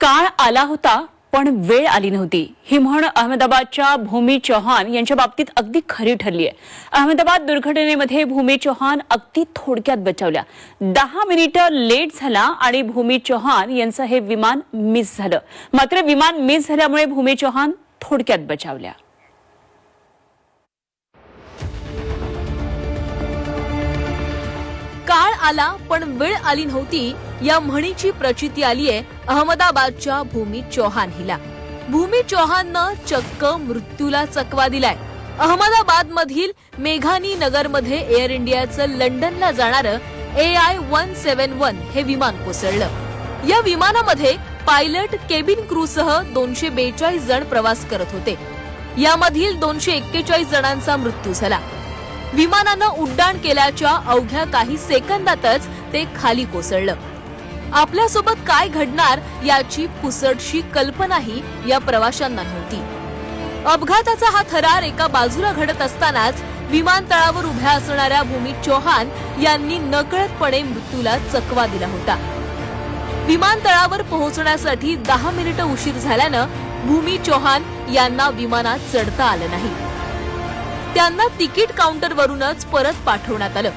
काळ आला होता पण वेळ आली नव्हती ही म्हण अहमदाबादच्या भूमी चौहान यांच्या बाबतीत अगदी खरी ठरली आहे। अहमदाबाद दुर्घटनेमध्ये भूमी चौहान अगदी थोडक्यात बचावल्या। 10 मिनिटं लेट झाला आणि भूमी चौहान यांचं हे विमान मिस झालं। मात्र विमान मिस झाल्यामुळे भूमी चौहान थोडक्यात बचावल्या। काळ आला पण वेळ आली नव्हती या म्हणीची प्रचिती आलीये अहमदाबादच्या भूमी चौहान हिला। भूमी चौहाननं चक्क मृत्यूला चकवा दिलाय। अहमदाबाद मधील मेघानी नगर मध्ये एअर इंडियाचं लंडनला जाणारं AI-171 हे विमान कोसळलं। या विमानामध्ये पायलट केबिन क्रू सह 242 जण प्रवास करत होते। यामधील 241 जणांचा मृत्यू झाला। विमानानं उड्डाण केल्याच्या अवघ्या काही सेकंदातच ते खाली कोसळलं। आपल्यासोबत काय घडणार याची पुसटशी कल्पनाही या प्रवाशांना नव्हती। अपघाताचा हा थरार एका बाजूला घडत असतानाच विमानतळावर उभ्या असणाऱ्या भूमी चौहान यांनी नकळतपणे मृत्यूला चकवा दिला होता। विमानतळावर पोहोचण्यासाठी 10 मिनिटं उशीर झाल्यानं भूमी चौहान यांना विमानात चढता आलं नाही। त्यांना तिकीट काउंटरवरूनच परत पाठवण्यात आलं।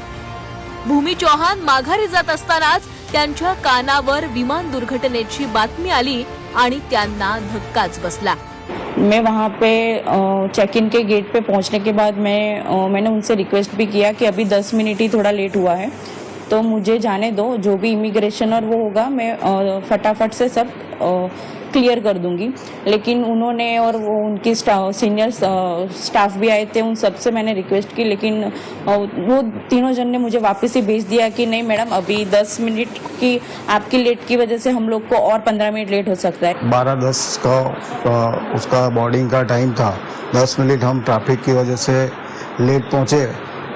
भूमी चौहान माघारी जात असतानाच त्यांच्या कानावर विमान दुर्घटनेची बातमी आली आणि त्यांना धक्काच बसला। मैं वहाँ पे चेक इन के गेट पे पहुँचने के बाद मैंने उनसे रिक्वेस्ट भी किया कि अभी 10 मिनट ही थोड़ा लेट हुआ है तो मुझे जाने दो, जो भी इमिग्रेशन और वो होगा मैं फटाफट से सब क्लियर कर दूंगी। लेकिन उन्होंने और वो उनकी सीनियर स्टाफ भी आए थे, उन सबसे मैंने रिक्वेस्ट की, लेकिन वो तीनों जन ने मुझे वापस ही भेज दिया कि नहीं मैडम अभी 10 मिनट की आपकी लेट की वजह से हम लोग को और 15 मिनट लेट हो सकता है। 12:10 का उसका बोर्डिंग का टाइम था। 10 मिनट हम ट्रैफिक की वजह से लेट पहुँचे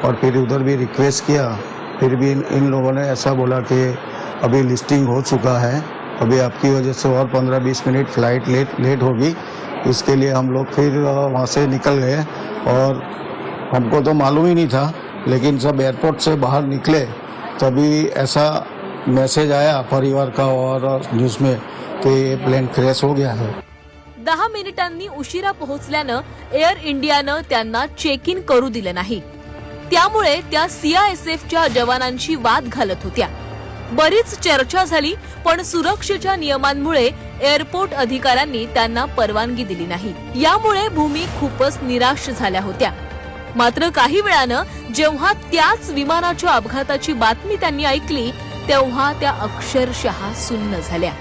और फिर उधर भी रिक्वेस्ट किया, फिर भी इन लोगों ने ऐसा बोला कि अभी लिस्टिंग हो चुका है, अभी आपकी वजह से और 15-20 मिनट फ्लाइट लेट होगी। इसके लिए हम लोग फिर वहाँ से निकल गए और हमको तो मालूम ही नहीं था, लेकिन जब एयरपोर्ट से बाहर निकले तभी ऐसा मैसेज आया परिवार का और न्यूज़ में कि ये प्लेन क्रैश हो गया है। 10 मिनिटांनी उशिरा पोहोचल्यानं एअर इंडियानं त्यांना चेक इन करू दिलं नाही। त्यामुळे त्या CISFच्या जवानांशी वाद घालत होत्या। बरीच चर्चा झाली, पण सुरक्षेच्या नियमांमुळे एअरपोर्ट अधिकाऱ्यांनी त्यांना परवानगी दिली नाही। यामुळे भूमी खूपच निराश झाल्या होत्या। मात्र काही वेळानं जेव्हा त्याच विमानाच्या अपघाताची बातमी त्यांनी ऐकली तेव्हा त्या अक्षरशः सुन्न झाल्या।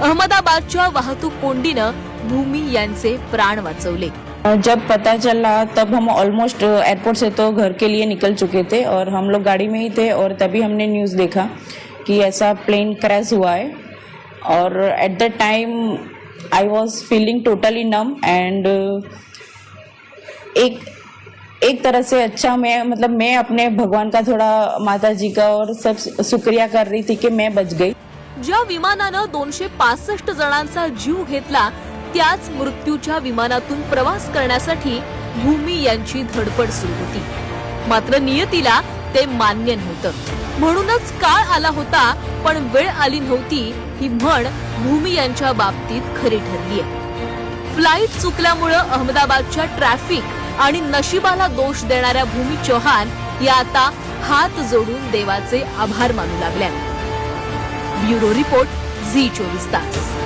अहमदाबादच्या वाहतूक कोंडीनं भूमी यांचे प्राण वाचवले। जब पता चला तब हम ऑलमोस्ट एयरपोर्ट से तो घर के लिए निकल चुके थे और हम लोग गाड़ी में ही थे, और तभी हमने न्यूज़ देखा कि ऐसा प्लेन क्रैश हुआ है। और at the time I was feeling totally नम एंड एक तरह से अच्छा मैं अपने भगवान का थोड़ा माता जी का और सब शुक्रिया कर रही थी कि मैं बच गई। ज्या विमानानं 265 जणांचा जीव घेतला त्याच मृत्यूच्या विमानातून प्रवास करण्यासाठी भूमी यांची धडपड सुरू होती। मात्र नियतीला ते मान्य नव्हतं। म्हणूनच काळ आला होता पण वेळ आली नव्हती ही म्हण भूमी यांच्या बाबतीत खरी ठरलीय। फ्लाईट चुकल्यामुळे अहमदाबादच्या ट्रॅफिक आणि नशिबाला दोष देणाऱ्या भूमी चौहान या आता हात जोडून देवाचे आभार मानू लागल्या। ब्युरो रिपोर्ट झी 24 तास।